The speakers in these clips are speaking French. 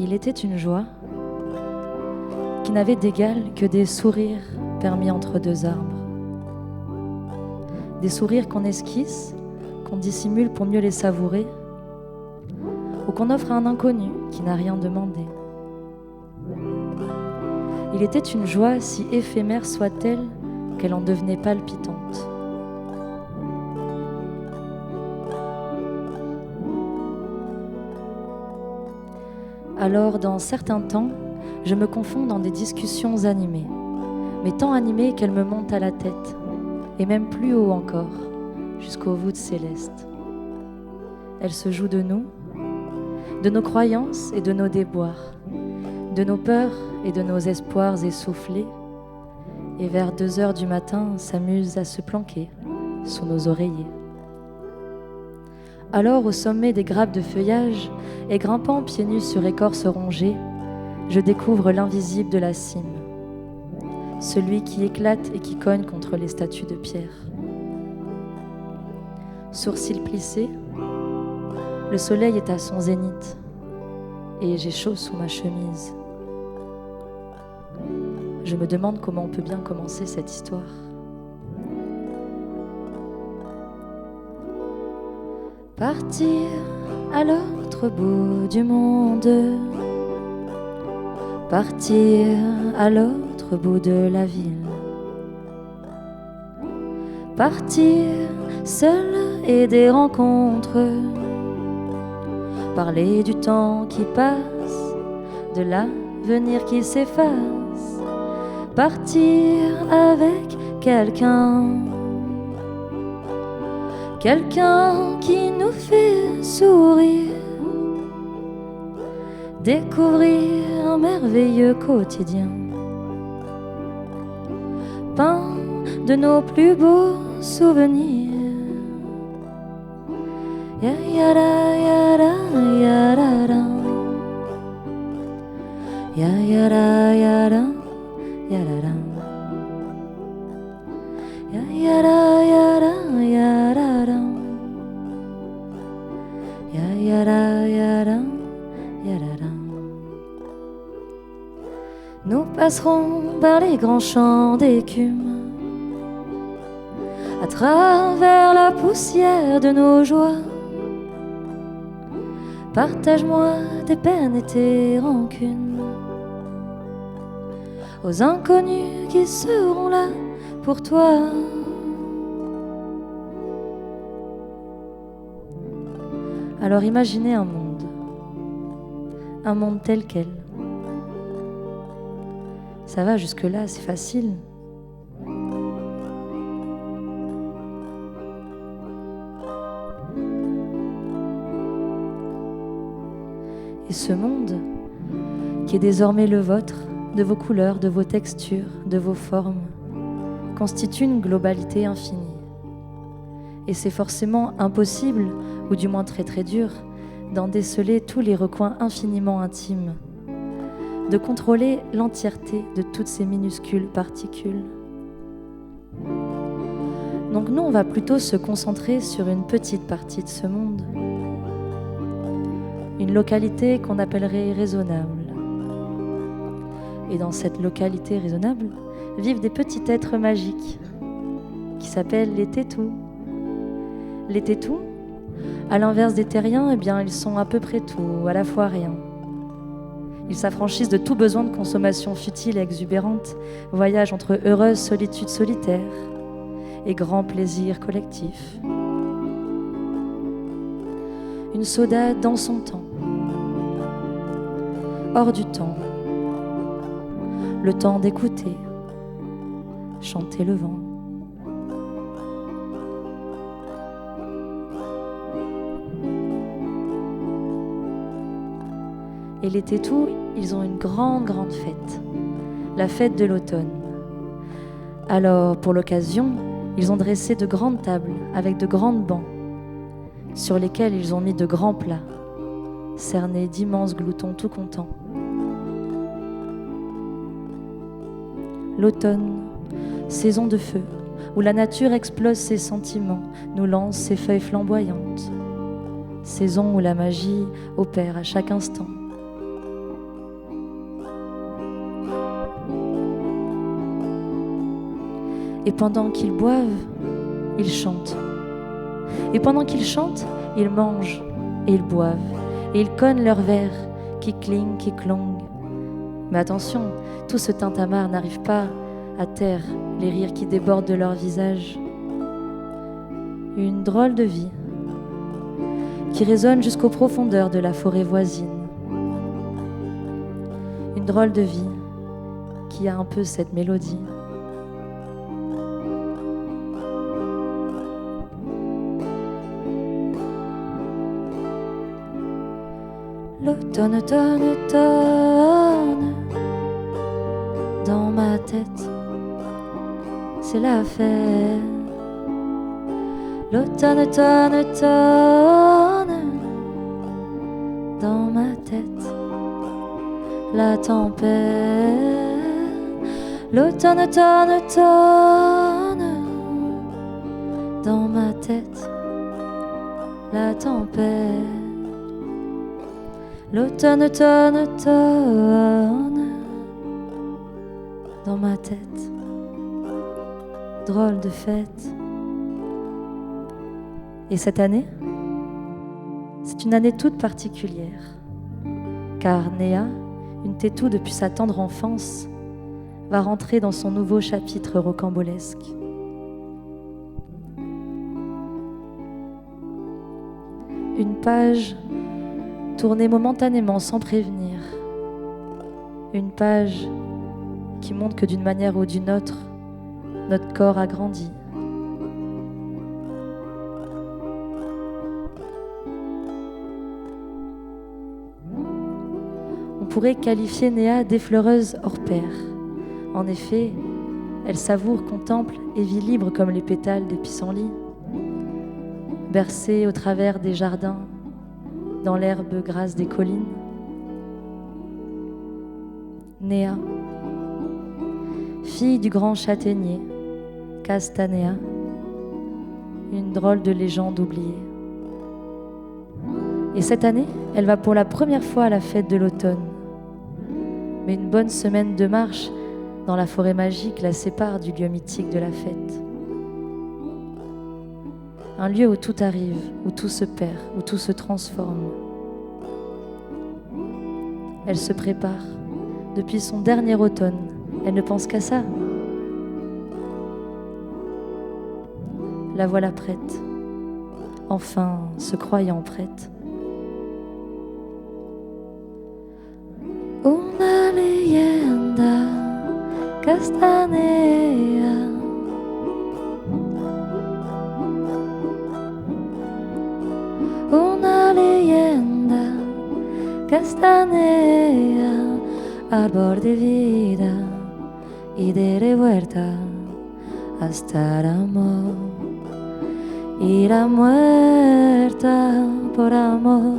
Il était une joie qui n'avait d'égal que des sourires permis entre deux arbres. Des sourires qu'on esquisse, qu'on dissimule pour mieux les savourer, ou qu'on offre à un inconnu qui n'a rien demandé. Il était une joie si éphémère soit-elle qu'elle en devenait palpitante. Alors, dans certains temps, je me confonds dans des discussions animées, mais tant animées qu'elles me montent à la tête, et même plus haut encore, jusqu'aux voûtes célestes. Elles se jouent de nous, de nos croyances et de nos déboires, de nos peurs et de nos espoirs essoufflés, et vers 2 heures du matin s'amusent à se planquer sous nos oreillers. Alors, au sommet des grappes de feuillage, et grimpant pieds nus sur écorce rongée, je découvre l'invisible de la cime, celui qui éclate et qui cogne contre les statues de pierre. Sourcils plissés, le soleil est à son zénith, et j'ai chaud sous ma chemise. Je me demande comment on peut bien commencer cette histoire. Partir à l'autre bout du monde, partir à l'autre bout de la ville, partir seul et des rencontres, parler du temps qui passe, de l'avenir qui s'efface, partir avec quelqu'un qui nous fait sourire, découvrir un merveilleux quotidien, peint de nos plus beaux souvenirs. Ya ya da ya da ya da da. Ya ya da ya da ya da da. Ya ya da ya da ya da da. Ya ya da ya da ya da da. Nous passerons par les grands champs d'écume, à travers la poussière de nos joies. Partage-moi tes peines et tes rancunes aux inconnus qui seront là pour toi. Alors imaginez un monde tel quel. Ça va jusque-là, c'est facile. Et ce monde, qui est désormais le vôtre, de vos couleurs, de vos textures, de vos formes, constitue une globalité infinie. Et c'est forcément impossible, ou du moins très très dur, d'en déceler tous les recoins infiniment intimes, de contrôler l'entièreté de toutes ces minuscules particules. Donc nous, on va plutôt se concentrer sur une petite partie de ce monde, une localité qu'on appellerait raisonnable. Et dans cette localité raisonnable vivent des petits êtres magiques qui s'appellent les tétous. Les tétous, à l'inverse des terriens, eh bien, ils sont à peu près tout, à la fois rien. Ils s'affranchissent de tout besoin de consommation futile et exubérante, voyagent entre heureuse solitude solitaire et grand plaisir collectif. Une saudade dans son temps, hors du temps, le temps d'écouter, chanter le vent. Et les tétous, ils ont une grande fête, la fête de l'automne. Alors, pour l'occasion, ils ont dressé de grandes tables avec de grandes bancs, sur lesquels ils ont mis de grands plats, cernés d'immenses gloutons tout contents. L'automne, saison de feu, où la nature explose ses sentiments, nous lance ses feuilles flamboyantes. Saison où la magie opère à chaque instant. Et pendant qu'ils boivent, ils chantent. Et pendant qu'ils chantent, ils mangent et ils boivent. Et ils cognent leurs verres qui clignent, qui clongent. Mais attention, tout ce tintamarre n'arrive pas à taire les rires qui débordent de leurs visages. Une drôle de vie qui résonne jusqu'aux profondeurs de la forêt voisine. Une drôle de vie qui a un peu cette mélodie. L'automne, automne, automne, dans ma tête, c'est la fête. L'automne, automne, automne, dans ma tête, la tempête. L'automne, automne, automne, dans ma tête, la tempête. L'automne, automne, automne, dans ma tête, drôle de fête. Et cette année, c'est une année toute particulière, car Néa, une tétou depuis sa tendre enfance, va rentrer dans son nouveau chapitre rocambolesque. Une page tournée momentanément sans prévenir. Une page qui montre que d'une manière ou d'une autre, notre corps a grandi. On pourrait qualifier Néa d'effleureuse hors pair. En effet, elle savoure, contemple et vit libre comme les pétales des pissenlits, bercée au travers des jardins, dans l'herbe grasse des collines. Néa, fille du grand châtaignier, Castanea, une drôle de légende oubliée. Et cette année, elle va pour la première fois à la fête de l'automne. Mais une bonne semaine de marche dans la forêt magique la sépare du lieu mythique de la fête. Un lieu où tout arrive, où tout se perd, où tout se transforme. Elle se prépare. Depuis son dernier automne, elle ne pense qu'à ça. La voilà prête, enfin se croyant prête. Una leyenda castanea. Una leyenda castanea, árbol de vida y de revuelta hasta el amor. Y la muerta por amor,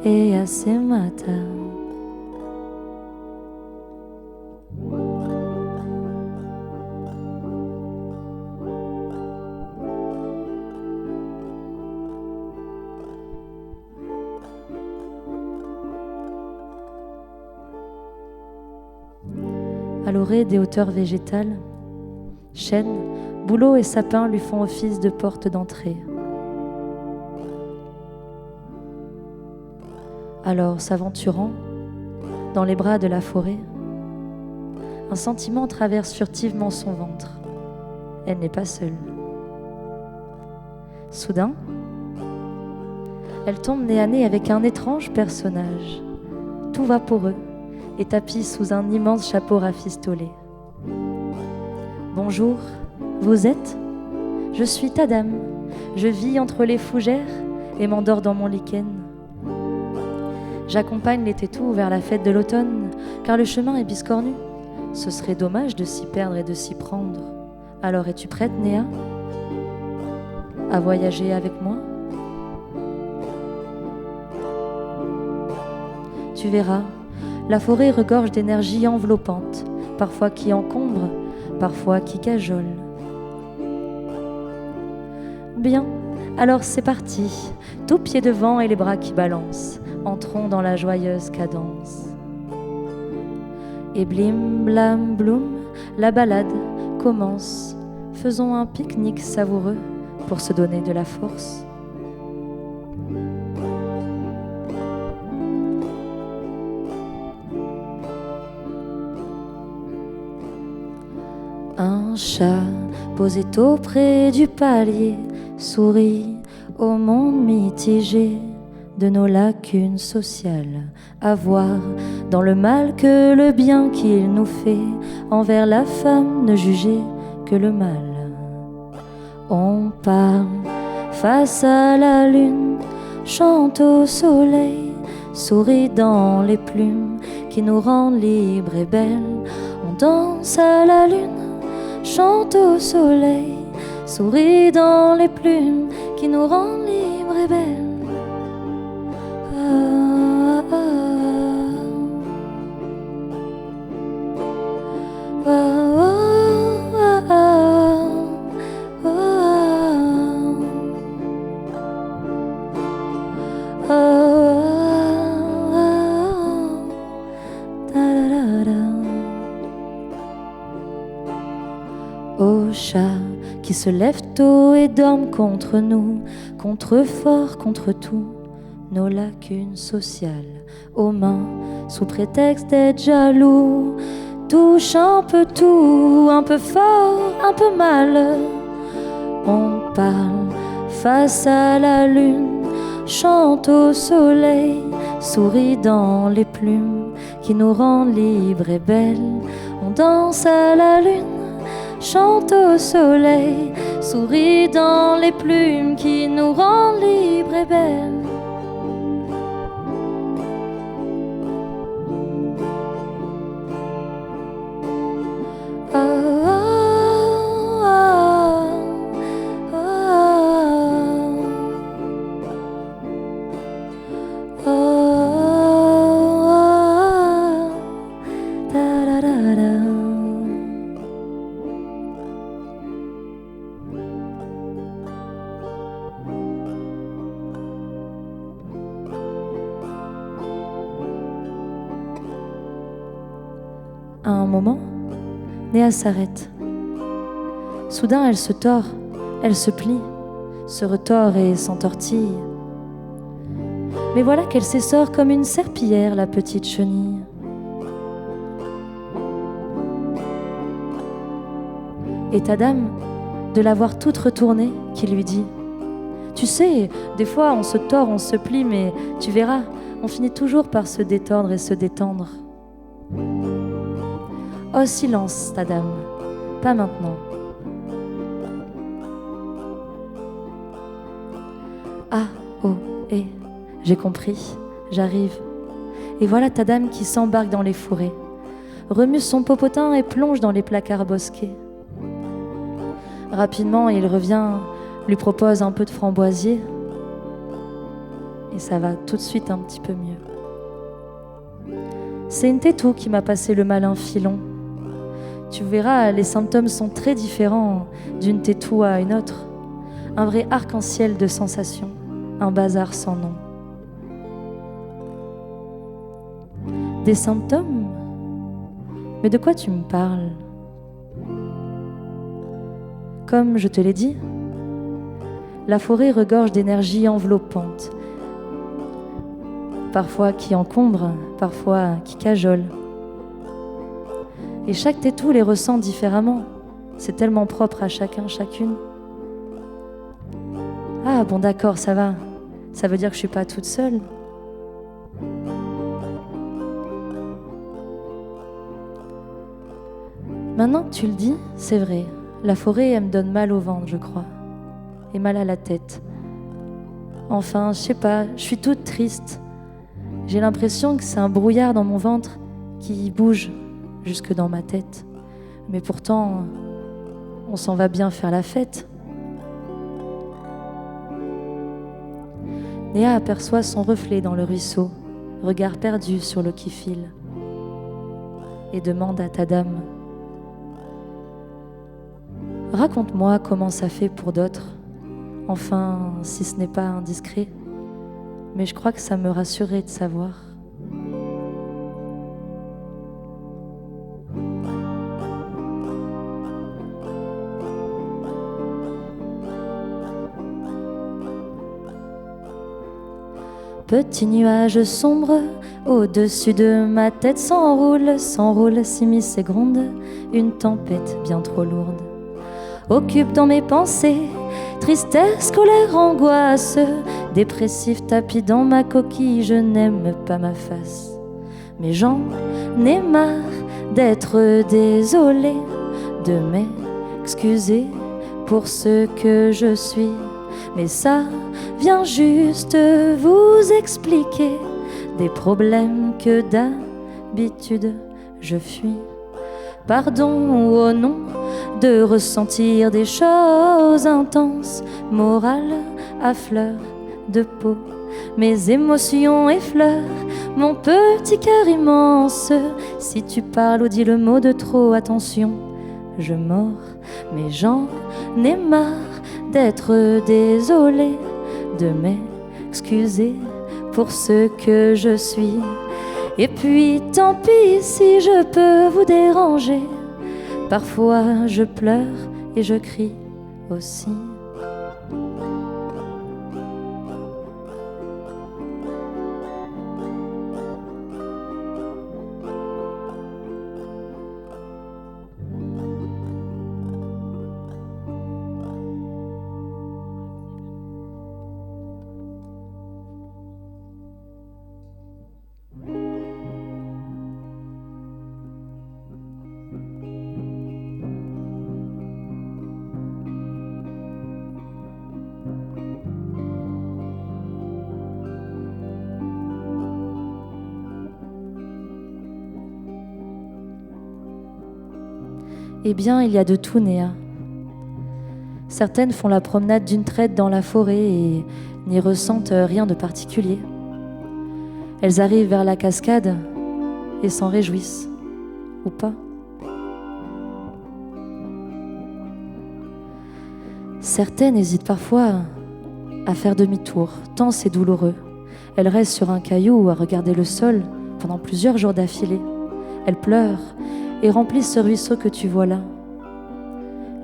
ella se mata. À l'orée des hauteurs végétales, chênes, bouleaux et sapins lui font office de porte d'entrée. Alors, s'aventurant dans les bras de la forêt, un sentiment traverse furtivement son ventre. Elle n'est pas seule. Soudain, elle tombe nez à nez avec un étrange personnage, tout vaporeux et tapis sous un immense chapeau rafistolé. Bonjour, vous êtes ? Je suis ta dame. Je vis entre les fougères et m'endors dans mon lichen. J'accompagne les tétous vers la fête de l'automne, car le chemin est biscornu. Ce serait dommage de s'y perdre et de s'y prendre. Alors es-tu prête, Néa, à voyager avec moi ? Tu verras, la forêt regorge d'énergie enveloppante, parfois qui encombre, parfois qui cajole. Bien, alors c'est parti, tout pied devant et les bras qui balancent, entrons dans la joyeuse cadence. Et blim, blam, bloum, la balade commence. Faisons un pique-nique savoureux pour se donner de la force. Un chat posé auprès du palier sourit au monde mitigé de nos lacunes sociales, à voir dans le mal que le bien qu'il nous fait, envers la femme ne juger que le mal. On parle face à la lune, chante au soleil, sourit dans les plumes qui nous rendent libres et belles. On danse à la lune, chante au soleil, sourit dans les plumes qui nous rendent libres et belles. Ah, ah, ah, ah, ah, ah, ah, au chat qui se lève tôt et dorme contre nous, contre fort, contre tout, nos lacunes sociales, aux mains, sous prétexte d'être jaloux, touche un peu tout, un peu fort, un peu mal. On parle face à la lune, chante au soleil, sourit dans les plumes qui nous rendent libres et belles. On danse à la lune, chante au soleil, sourit dans les plumes qui nous rendent libres et belles. Ah, ah, ah, ah, ah, da, da, da, da. À un moment, Néa s'arrête. Soudain, elle se tord, elle se plie, se retord et s'entortille. Mais voilà qu'elle s'essore comme une serpillière, la petite chenille. Et ta dame, de la voir toute retournée, qui lui dit: tu sais, des fois on se tord, on se plie, mais tu verras, on finit toujours par se détordre et se détendre. Oh, silence, ta dame, pas maintenant. Ah, oh, j'ai compris, j'arrive. Et voilà ta dame qui s'embarque dans les fourrés, remue son popotin et plonge dans les placards bosqués. Rapidement, il revient, lui propose un peu de framboisier, et ça va tout de suite un petit peu mieux. C'est une tétou qui m'a passé le malin filon. Tu verras, les symptômes sont très différents d'une tétou à une autre. Un vrai arc-en-ciel de sensations, un bazar sans nom. Des symptômes? Mais de quoi tu me parles? Comme je te l'ai dit, la forêt regorge d'énergie enveloppante, parfois qui encombre, parfois qui cajole. Et chaque tétou les ressent différemment. C'est tellement propre à chacun, chacune. Ah bon, d'accord, ça va. Ça veut dire que je suis pas toute seule. Maintenant que tu le dis, c'est vrai. La forêt, elle me donne mal au ventre, je crois. Et mal à la tête. Enfin, je sais pas, je suis toute triste. J'ai l'impression que c'est un brouillard dans mon ventre qui bouge jusque dans ma tête. Mais pourtant, on s'en va bien faire la fête. Néa aperçoit son reflet dans le ruisseau, regard perdu sur l'eau qui file, et demande à ta dame: raconte-moi comment ça fait pour d'autres. Enfin, si ce n'est pas indiscret, mais je crois que ça me rassurerait de savoir. petit nuage sombre au-dessus de ma tête s'enroule, s'immisce et gronde, une tempête bien trop lourde occupe dans mes pensées, tristesse, colère, angoisse, dépressif tapis dans ma coquille, je n'aime pas ma face. Mais j'en ai marre d'être désolée, de m'excuser pour ce que je suis. Mais ça vient juste vous expliquer des problèmes que d'habitude je fuis. Pardon au nom de ressentir des choses intenses, morales à fleur de peau. Mes émotions effleurent mon petit cœur immense. Si tu parles ou dis le mot de trop, attention, je mords. Mais j'en ai marre d'être désolée, de m'excuser pour ce que je suis. Et puis tant pis si je peux vous déranger, parfois je pleure et je crie aussi. Eh bien, il y a de tout, Néa. Certaines font la promenade d'une traite dans la forêt et n'y ressentent rien de particulier. Elles arrivent vers la cascade et s'en réjouissent, ou pas. Certaines hésitent parfois à faire demi-tour, tant c'est douloureux. Elles restent sur un caillou à regarder le sol pendant plusieurs jours d'affilée. Elles pleurent et remplissent ce ruisseau que tu vois là.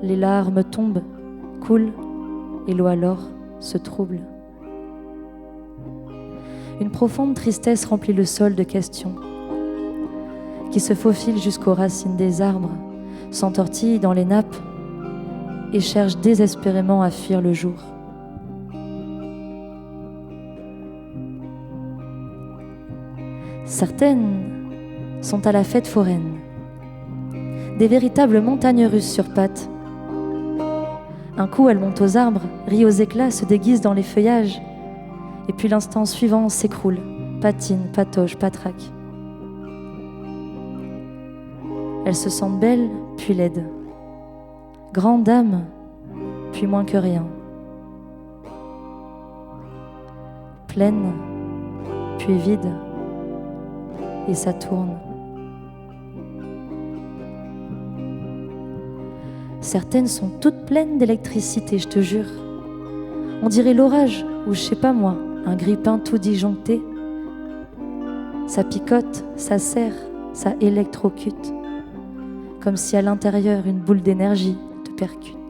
Les larmes tombent, coulent, et l'eau alors se trouble. Une profonde tristesse remplit le sol de questions, qui se faufilent jusqu'aux racines des arbres, s'entortillent dans les nappes et cherchent désespérément à fuir le jour. Certaines sont à la fête foraine, des véritables montagnes russes sur pattes. Un coup, elles montent aux arbres, rient aux éclats, se déguisent dans les feuillages, et puis l'instant suivant s'écroulent, patinent, pataugent, patraquent. Elles se sentent belles, puis laides, grandes dames, puis moins que rien, pleines, puis vides, et ça tourne. Certaines sont toutes pleines d'électricité, je te jure. On dirait l'orage, ou je sais pas moi, un grille-pain tout disjoncté. Ça picote, ça serre, ça électrocute, comme si à l'intérieur une boule d'énergie te percute.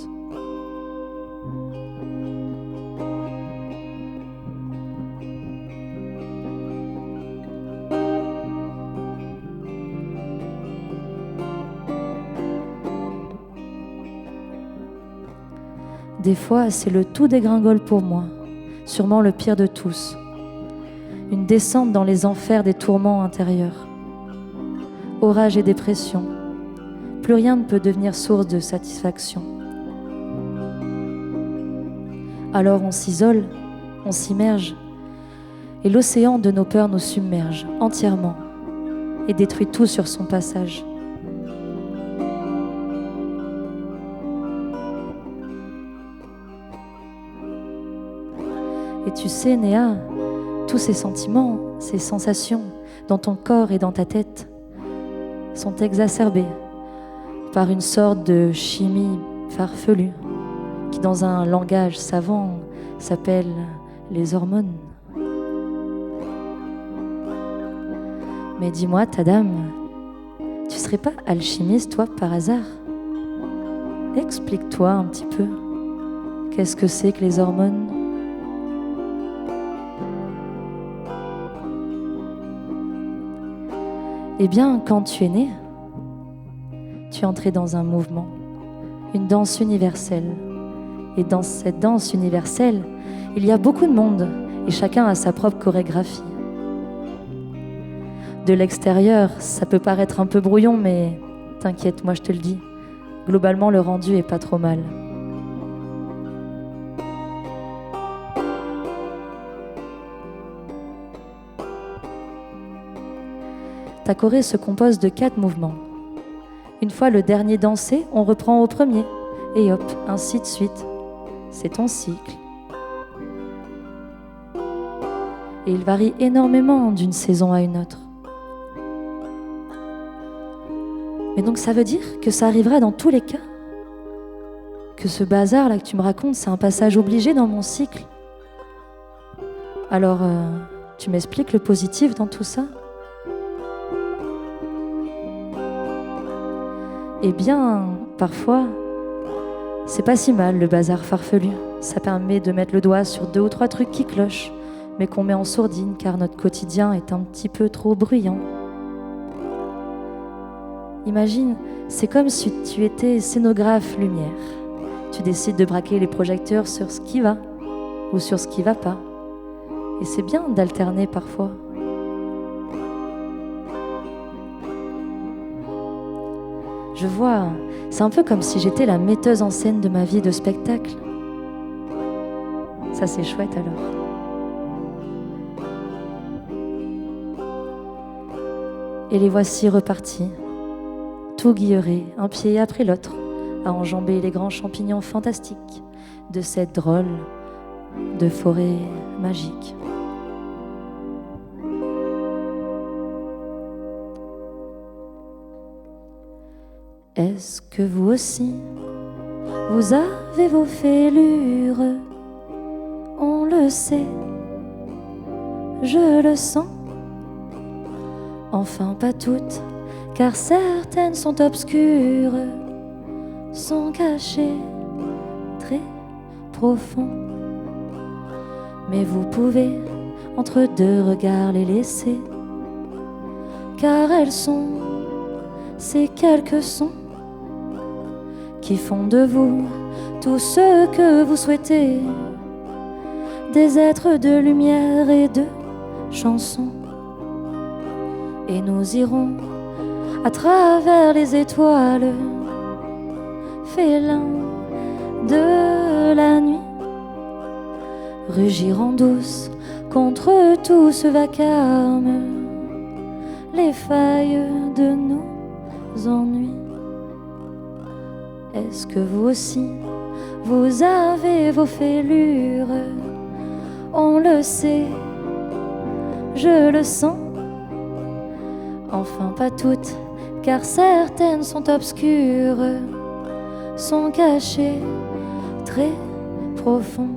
Des fois, c'est le tout dégringole pour moi, sûrement le pire de tous. Une descente dans les enfers des tourments intérieurs. Orage et dépression, plus rien ne peut devenir source de satisfaction. Alors on s'isole, on s'immerge, et l'océan de nos peurs nous submerge entièrement et détruit tout sur son passage. Et tu sais, Néa, tous ces sentiments, ces sensations dans ton corps et dans ta tête sont exacerbés par une sorte de chimie farfelue qui, dans un langage savant, s'appelle les hormones. Mais dis-moi, ta dame, tu serais pas alchimiste, toi, par hasard? Explique-toi un petit peu. Qu'est-ce que c'est que les hormones? Eh bien, quand tu es né, tu es entré dans un mouvement, une danse universelle. Et dans cette danse universelle, il y a beaucoup de monde et chacun a sa propre chorégraphie. De l'extérieur, ça peut paraître un peu brouillon, mais t'inquiète, moi je te le dis, globalement le rendu est pas trop mal. Ta choré se compose de 4 mouvements. Une fois le dernier dansé, on reprend au premier, et hop, ainsi de suite. C'est ton cycle. Et il varie énormément d'une saison à une autre. Mais donc ça veut dire que ça arrivera dans tous les cas? Que ce bazar là que tu me racontes, c'est un passage obligé dans mon cycle? Alors, tu m'expliques le positif dans tout ça? Eh bien, parfois, c'est pas si mal le bazar farfelu. Ça permet de mettre le doigt sur 2 ou 3 trucs qui clochent, mais qu'on met en sourdine car notre quotidien est un petit peu trop bruyant. Imagine, c'est comme si tu étais scénographe lumière. Tu décides de braquer les projecteurs sur ce qui va ou sur ce qui va pas. Et c'est bien d'alterner parfois. Je vois, c'est un peu comme si j'étais la metteuse en scène de ma vie de spectacle. Ça c'est chouette alors. Et les voici repartis, tout guillerés, un pied après l'autre, à enjamber les grands champignons fantastiques de cette drôle de forêt magique. Est-ce que vous aussi, vous avez vos fêlures? On le sait, je le sens. Enfin pas toutes, car certaines sont obscures, sont cachées très profond. Mais vous pouvez entre 2 regards les laisser, car elles sont ces quelques sons qui font de vous tout ce que vous souhaitez, des êtres de lumière et de chansons. Et nous irons à travers les étoiles, félins de la nuit, rugir en douce contre tout ce vacarme, les failles de nos ennuis. Est-ce que vous aussi, vous avez vos fêlures? On le sait, je le sens. Enfin pas toutes, car certaines sont obscures, sont cachées très profond.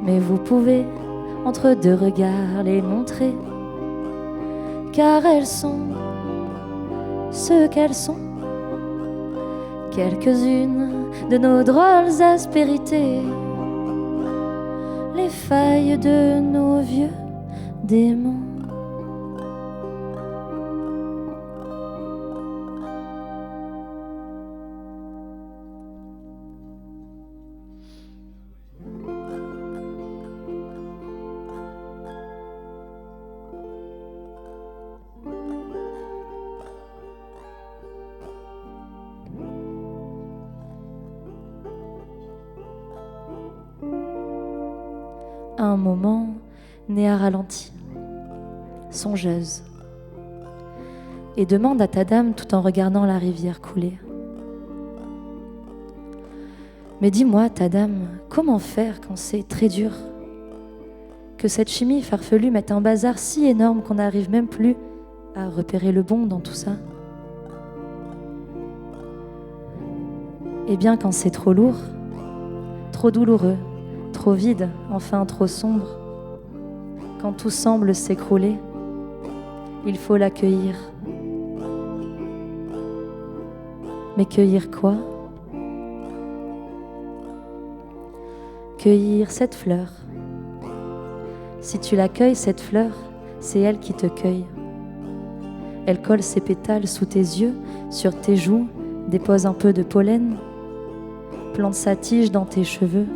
Mais vous pouvez entre 2 regards les montrer, car elles sont ce qu'elles sont. Quelques-unes de nos drôles aspérités, les failles de nos vieux démons. À un moment, Néa ralentit, songeuse, et demande à ta dame tout en regardant la rivière couler. Mais dis-moi, ta dame, comment faire quand c'est très dur? Que cette chimie farfelue mette un bazar si énorme qu'on n'arrive même plus à repérer le bon dans tout ça? Eh bien, quand c'est trop lourd, trop douloureux, trop vide, enfin trop sombre, quand tout semble s'écrouler, il faut l'accueillir. Mais cueillir quoi? Cueillir cette fleur. Si tu l'accueilles, cette fleur, c'est elle qui te cueille. Elle colle ses pétales sous tes yeux, sur tes joues, dépose un peu de pollen, plante sa tige dans tes cheveux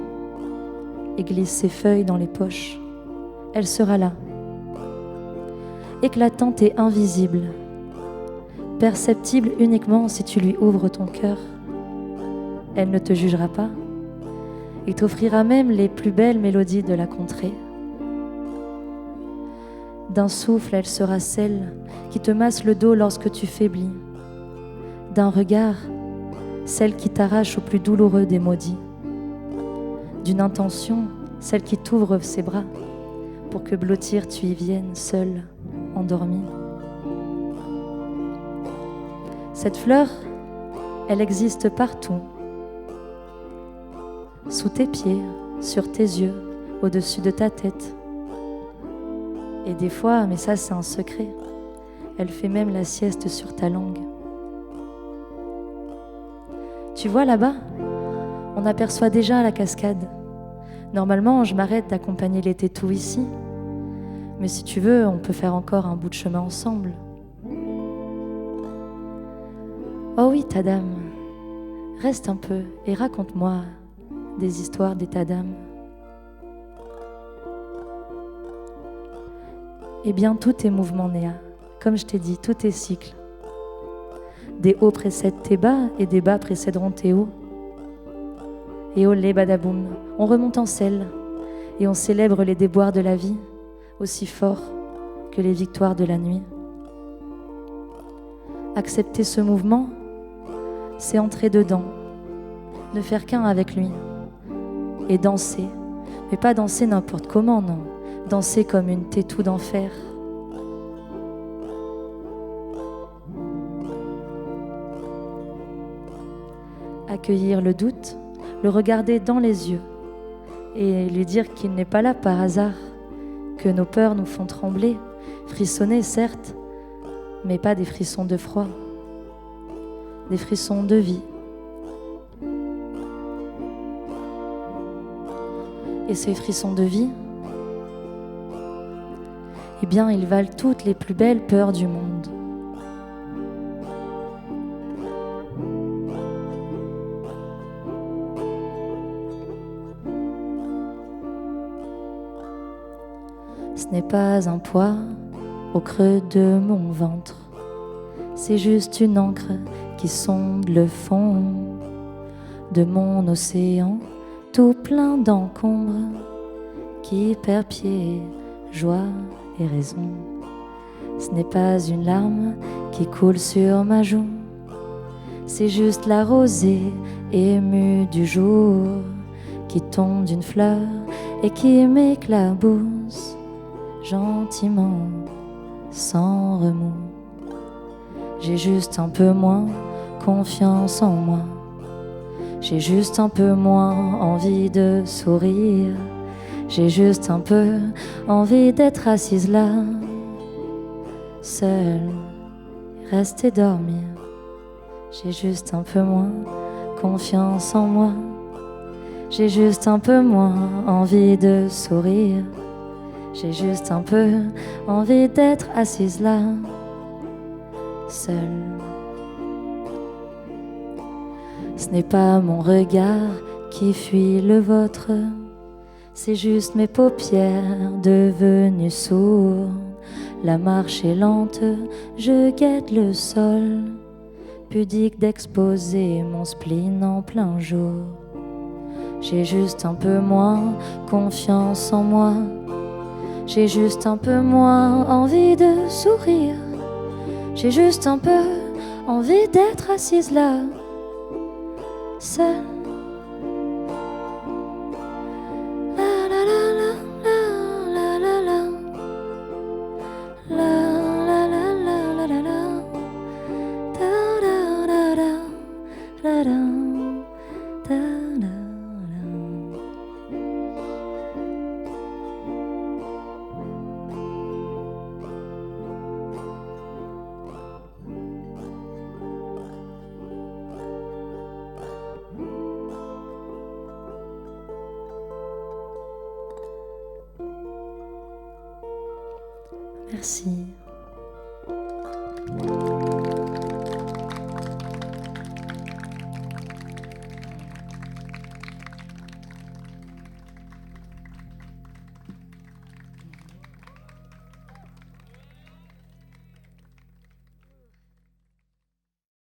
et glisse ses feuilles dans les poches. Elle sera là, éclatante et invisible, perceptible uniquement si tu lui ouvres ton cœur. Elle ne te jugera pas et t'offrira même les plus belles mélodies de la contrée. D'un souffle, elle sera celle qui te masse le dos lorsque tu faiblis. D'un regard, celle qui t'arrache au plus douloureux des maudits. D'une intention, celle qui t'ouvre ses bras pour que blottir tu y viennes seule, endormie. Cette fleur, elle existe partout. Sous tes pieds, sur tes yeux, au-dessus de ta tête. Et des fois, mais ça c'est un secret, elle fait même la sieste sur ta langue. Tu vois là-bas, on aperçoit déjà la cascade. Normalement, je m'arrête d'accompagner les tétous ici. Mais si tu veux, on peut faire encore un bout de chemin ensemble. Oh oui, ta dame, reste un peu et raconte-moi des histoires d'état d'âme. Eh bien, tout est mouvement, Néa. Comme je t'ai dit, tout est cycle. Des hauts précèdent tes bas et des bas précéderont tes hauts. Et olé badaboum, on remonte en selle et on célèbre les déboires de la vie aussi fort que les victoires de la nuit. Accepter ce mouvement, c'est entrer dedans, ne faire qu'un avec lui et danser, mais pas danser n'importe comment, non. Danser comme une tétou d'enfer. Accueillir le doute, le regarder dans les yeux et lui dire qu'il n'est pas là par hasard, que nos peurs nous font trembler, frissonner certes, mais pas des frissons de froid, des frissons de vie. Et ces frissons de vie, eh bien, ils valent toutes les plus belles peurs du monde. Ce n'est pas un poids au creux de mon ventre, c'est juste une encre qui sonde le fond de mon océan, tout plein d'encombres qui perd pied, joie et raison. Ce n'est pas une larme qui coule sur ma joue, c'est juste la rosée émue du jour qui tombe d'une fleur et qui m'éclabousse gentiment, sans remous. J'ai juste un peu moins confiance en moi, j'ai juste un peu moins envie de sourire. J'ai juste un peu envie d'être assise là, seule, rester dormir. J'ai juste un peu moins confiance en moi, j'ai juste un peu moins envie de sourire. J'ai juste un peu envie d'être assise là, seule. Ce n'est pas mon regard qui fuit le vôtre, c'est juste mes paupières devenues sourdes. La marche est lente, je guette le sol, pudique d'exposer mon spleen en plein jour. J'ai juste un peu moins confiance en moi, j'ai juste un peu moins envie de sourire. J'ai juste un peu envie d'être assise là, seule. Merci.